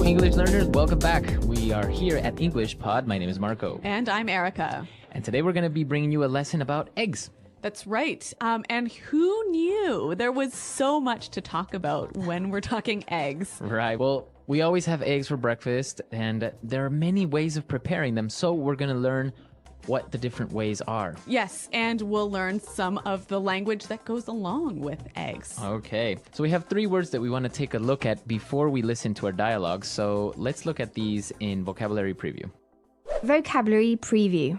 English learners, welcome back. We are here at English Pod. My name is Marco. And I'm Erica. And today we're going to be bringing you a lesson about eggs. That's right. And who knew there was so much to talk about when we're talking eggs? Right. Well, we always have eggs for breakfast, and there are many ways of preparing them. So we're going to learn what the different ways are. Yes, and we'll learn some of the language that goes along with eggs. Okay. So we have 3 words that we want to take a look at before we listen to our dialogue. So let's look at these in vocabulary preview. Vocabulary preview.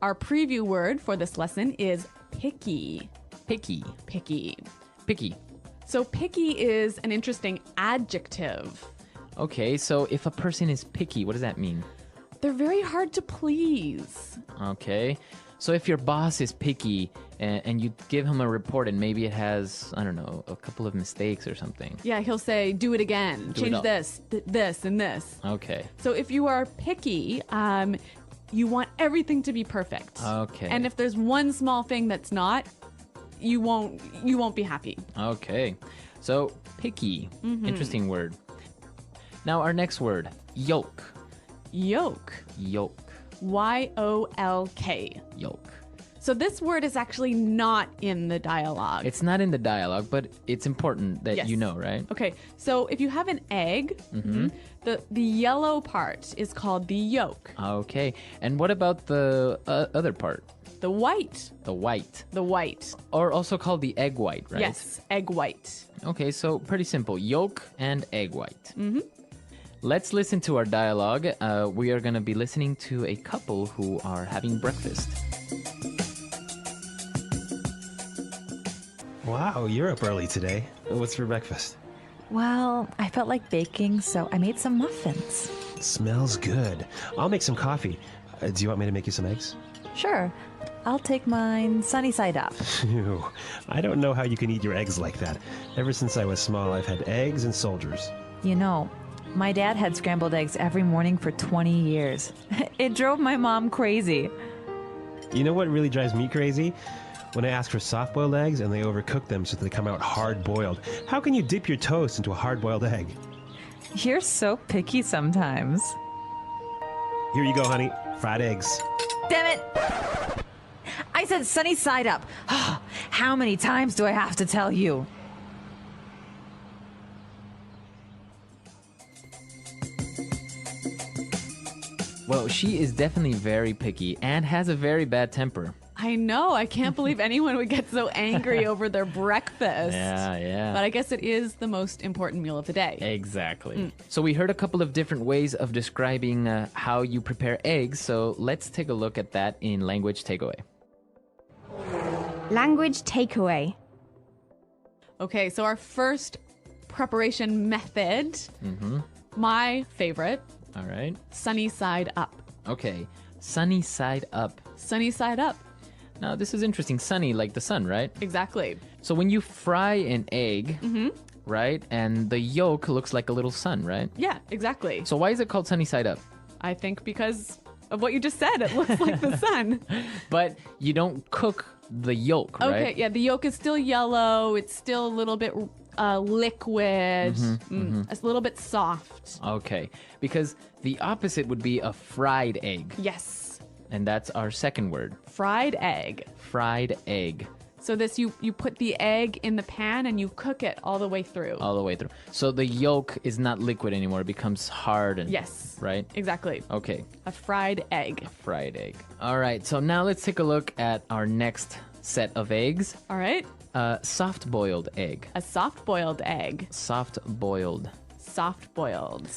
Our preview word for this lesson is picky. Picky. Picky. Picky. So picky is an interesting adjective. Okay, so if a person is picky, what does that mean? They're very hard to please. Okay. So if your boss is picky and you give him a report and maybe it has, I don't know, a couple of mistakes or something. Yeah, he'll say, do it again. Change this, this, and this. Okay. So if you are picky, you want everything to be perfect. Okay. And if there's one small thing that's not, you won't be happy. Okay. So picky. Interesting word. Now our next word, yolk. Yolk. Yolk. Y-O-L-K. Yolk. So this word is actually not in the dialogue. It's not in the dialogue, but it's important that you know, right? Okay, so if you have an egg, the yellow part is called the yolk. Okay. And what about the other part? The white. The white. The white. Or also called the egg white, right? Yes, egg white. Okay, so pretty simple. Yolk and egg white. Let's listen to our dialogue. We are going to be listening to a couple who are having breakfast. Wow, you're up early today. What's for breakfast? Well, I felt like baking, so I made some muffins. Smells good. I'll make some coffee. Do you want me to make you some eggs? Sure, I'll take mine sunny side up. Phew. I don't know how you can eat your eggs like that. Ever since I was small, I've had eggs and soldiers. You know, my dad had scrambled eggs every morning for 20 years. It drove my mom crazy. You know what really drives me crazy? When I ask for soft-boiled eggs and they overcook them so they come out hard-boiled. How can you dip your toast into a hard-boiled egg? You're so picky sometimes. Here you go, honey. Fried eggs. Damn it! I said sunny side up. How many times do I have to tell you? Well, she is definitely very picky and has a very bad temper. I know. I can't believe anyone would get so angry over their breakfast. Yeah. But I guess it is the most important meal of the day. Exactly. So we heard a couple of different ways of describing how you prepare eggs. So let's take a look at that in language takeaway. Language takeaway. Okay, so our first preparation method, my favorite, All right. sunny side up. Okay. Sunny side up. Sunny side up. Now, this is interesting. Sunny, like the sun, right? Exactly. So when you fry an egg, right, and the yolk looks like a little sun, right? Yeah, exactly. So why is it called sunny side up? I think because of what you just said. It looks like the sun. But you don't cook the yolk, right? Okay, yeah, the yolk is still yellow. It's still a little bit liquid. It's a little bit soft. Okay. Because the opposite would be a fried egg. Yes. And that's our second word. Fried egg. Fried egg. So this, you put the egg in the pan and you cook it all the way through. All the way through. So the yolk is not liquid anymore. It becomes hard. And, Yes. Right? Exactly. Okay. A fried egg. Fried egg. All right. So now let's take a look at our next set of eggs. All right. Soft-boiled egg. A soft-boiled egg. Soft-boiled. Soft-boiled.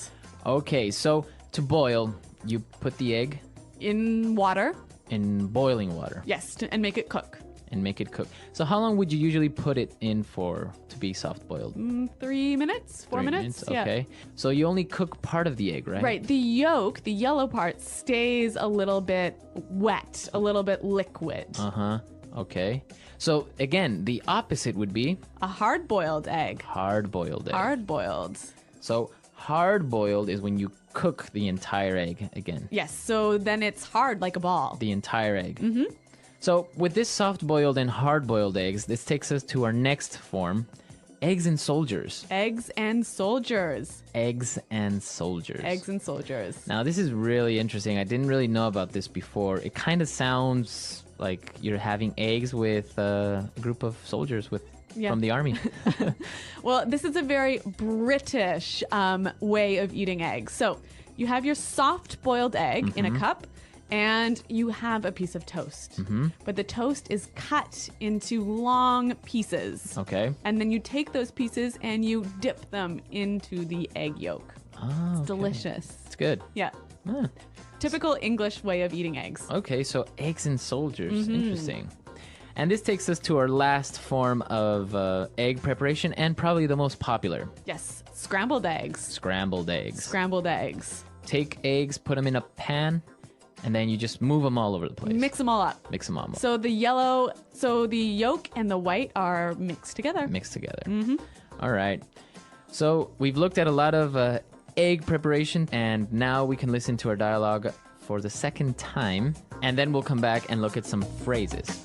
Okay. So to boil, you put the egg In water. in boiling water Yes, and make it cook. and make it cook. So how long would you usually put it in for to be soft-boiled? 3 minutes? 4 3 minutes? Okay. So you only cook part of the egg, right? Right. The yolk, the yellow part, stays a little bit wet, a little bit liquid. Uh-huh. Okay. So again, the opposite would be A hard-boiled egg. hard-boiled egg. Hard-boiled. So hard-boiled is when you cook the entire egg again. Yes, so then it's hard like a ball. The entire egg. So with this soft-boiled and hard-boiled eggs, this takes us to our next form, Eggs and soldiers. Eggs and soldiers. Eggs and soldiers. Eggs and soldiers. Now, this is really interesting. I didn't really know about this before. It kind of sounds like you're having eggs with a group of soldiers from the army. Well, this is a very British way of eating eggs. So you have your soft boiled egg in a cup, and you have a piece of toast. But the toast is cut into long pieces. Okay. And then you take those pieces and you dip them into the egg yolk. Oh, It's delicious. It's good. Yeah. Ah. Typical English way of eating eggs. Okay, so eggs and soldiers. Interesting. And this takes us to our last form of egg preparation and probably the most popular. Yes. Scrambled eggs. Scrambled eggs. Scrambled eggs. Take eggs, put them in a pan, and then you just move them all over the place. Mix them all up. Mix them all up. So the yolk and the white are mixed together. Mixed together. All right. So we've looked at a lot of egg preparation, and now we can listen to our dialogue for the second time, and then we'll come back and look at some phrases.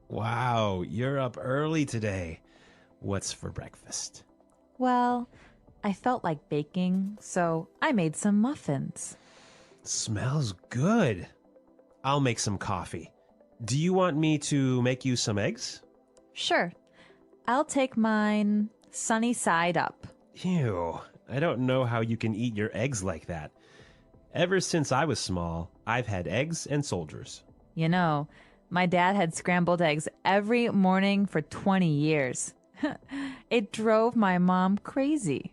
Wow, you're up early today. What's for breakfast? Well, I felt like baking, so I made some muffins. Smells good. I'll make some coffee. Do you want me to make you some eggs? Sure. I'll take mine sunny side up. Ew, I don't know how you can eat your eggs like that. Ever since I was small, I've had eggs and soldiers. You know, my dad had scrambled eggs every morning for 20 years. It drove my mom crazy.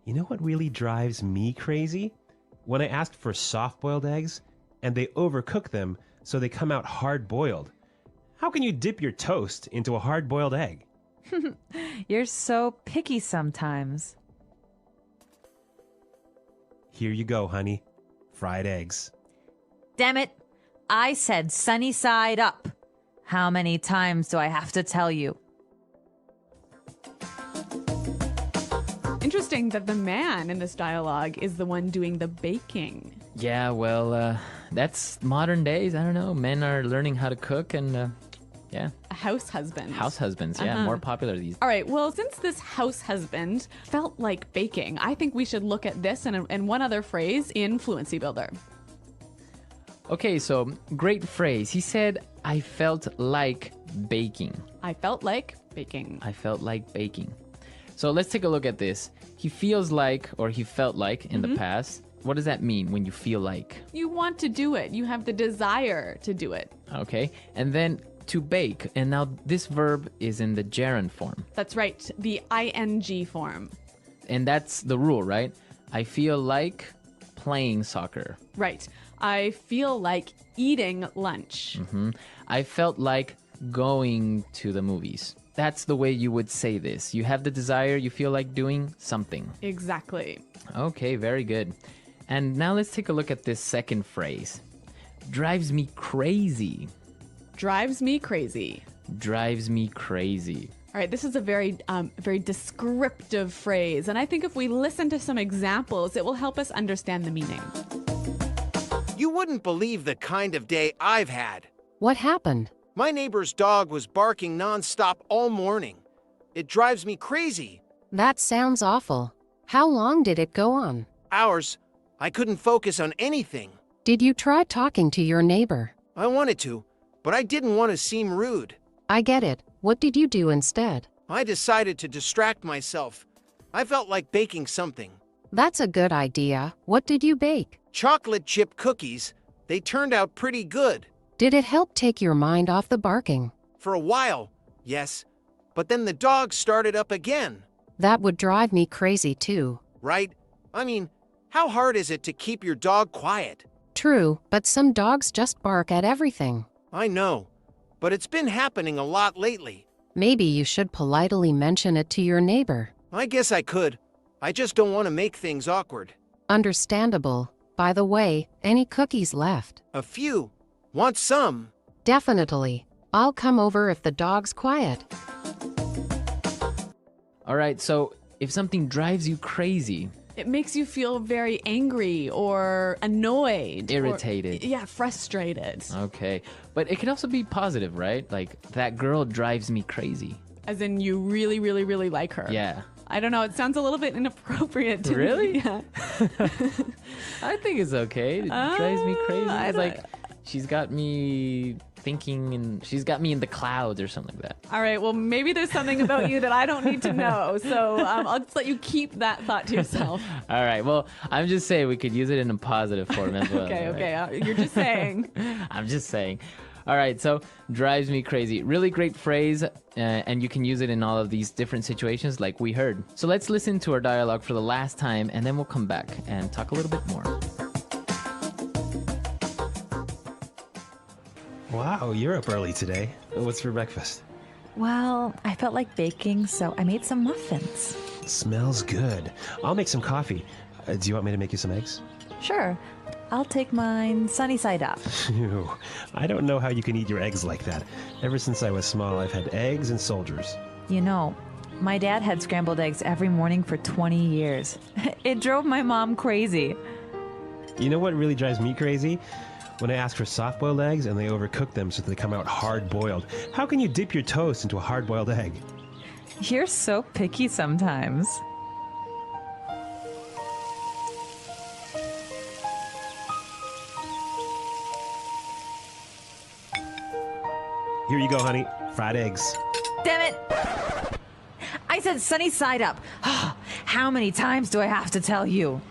You know what really drives me crazy? When I ask for soft-boiled eggs, and they overcook them so they come out hard-boiled. How can you dip your toast into a hard-boiled egg? You're so picky sometimes. Here you go, honey. Fried eggs. Damn it. I said sunny side up. How many times do I have to tell you? Interesting that the man in this dialogue is the one doing the baking. Yeah, well, that's modern days. I don't know. Men are learning how to cook and, yeah. A house husband. House husbands, yeah, more popular these days. All right, well, since this house husband felt like baking, I think we should look at this and one other phrase in Fluency Builder. Okay, so great phrase. He said, I felt like baking. I felt like baking. I felt like baking. So let's take a look at this. He feels like, or he felt like in the past. What does that mean when you feel like? You want to do it. You have the desire to do it. Okay, and then to bake. And now this verb is in the gerund form. That's right, the ing form. And that's the rule, right? I feel like playing soccer. Right. I feel like eating lunch. I felt like going to the movies. That's the way you would say this. You have the desire, you feel like doing something. Exactly. Okay, very good. And now let's take a look at this second phrase. Drives me crazy. Drives me crazy. Drives me crazy. All right, this is a very descriptive phrase, and I think if we listen to some examples, it will help us understand the meaning. You wouldn't believe the kind of day I've had. What happened? My neighbor's dog was barking nonstop all morning. It drives me crazy. That sounds awful. How long did it go on? Hours. I couldn't focus on anything. Did you try talking to your neighbor? I wanted to, but I didn't want to seem rude. I get it. What did you do instead? I decided to distract myself. I felt like baking something. That's a good idea. What did you bake? Chocolate chip cookies. They turned out pretty good. Did it help take your mind off the barking? For a while, yes. But then the dog started up again. That would drive me crazy too. Right? I mean, how hard is it to keep your dog quiet? True, but some dogs just bark at everything. I know, but it's been happening a lot lately. Maybe you should politely mention it to your neighbor. I guess I could. I just don't want to make things awkward. Understandable. By the way, any cookies left? A few. Want some? Definitely. I'll come over if the dog's quiet. All right, so if something drives you crazy, It makes you feel very angry or annoyed. Irritated. Yeah, frustrated. Okay. But it can also be positive, right? Like, that girl drives me crazy. As in you really, really, really like her. Yeah. I don't know. It sounds a little bit inappropriate to Really? me. Yeah. I think it's okay. It drives me crazy. I It's don't- like, she's got me thinking, and she's got me in the clouds or something like that. All right. Well, maybe there's something about you that I don't need to know. So I'll just let you keep that thought to yourself. All right. Well, I'm just saying we could use it in a positive form as well. Okay. all right? Okay. You're just saying. I'm just saying. All right, so drives me crazy. Really great phrase, and you can use it in all of these different situations like we heard. So let's listen to our dialogue for the last time, and then we'll come back and talk a little bit more. Wow, you're up early today. What's for breakfast? Well, I felt like baking, so I made some muffins. Smells good. I'll make some coffee. Do you want me to make you some eggs? Sure, I'll take mine sunny side up. Ew. I don't know how you can eat your eggs like that. Ever since I was small, I've had eggs and soldiers. You know, my dad had scrambled eggs every morning for 20 years. It drove my mom crazy. You know what really drives me crazy? When I ask for soft-boiled eggs and they overcook them so that they come out hard-boiled. How can you dip your toast into a hard-boiled egg? You're so picky sometimes. Here you go, honey. Fried eggs. Damn it! I said sunny side up. How many times do I have to tell you?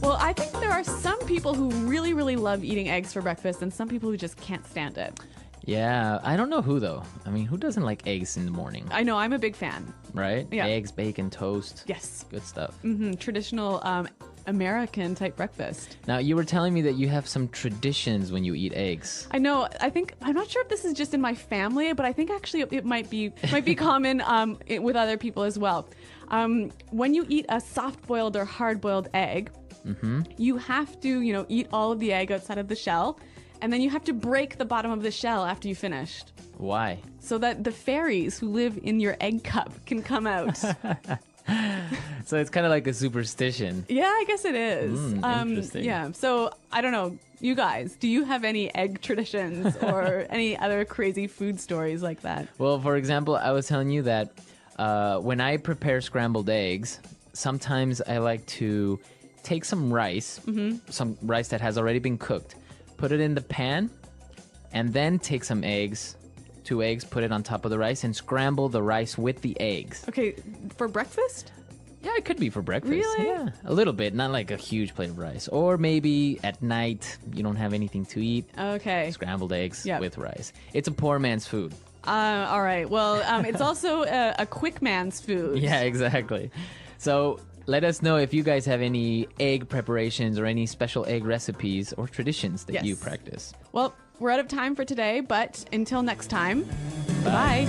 Well, I think there are some people who really, really love eating eggs for breakfast and some people who just can't stand it. Yeah, I don't know who, though. I mean, who doesn't like eggs in the morning, I know, I'm a big fan. right? Yeah. Eggs, bacon, toast. Yes. Good stuff. Traditional American type breakfast. Now, you were telling me that you have some traditions when you eat eggs. I know. I'm not sure if this is just in my family, but I think actually it might be common with other people as well. When you eat a soft-boiled or hard-boiled egg, you have to, eat all of the egg outside of the shell, and then you have to break the bottom of the shell after you finished, Why? so that the fairies who live in your egg cup can come out. So it's kind of like a superstition. Yeah, I guess it is. Interesting. Yeah. So I don't know. You guys, do you have any egg traditions or any other crazy food stories like that? Well, for example, I was telling you that when I prepare scrambled eggs, sometimes I like to take some rice, some rice that has already been cooked, put it in the pan, and then take some eggs, 2 eggs, put it on top of the rice, and scramble the rice with the eggs. Okay, for breakfast? Yeah, it could be for breakfast. Really? Yeah, a little bit, not like a huge plate of rice. Or maybe at night, you don't have anything to eat. Okay. Scrambled eggs Yep. with rice. It's a poor man's food. All right. Well, it's also a quick man's food. Yeah, exactly. So let us know if you guys have any egg preparations or any special egg recipes or traditions that you Yes. practice. Well, we're out of time for today, but until next time, bye.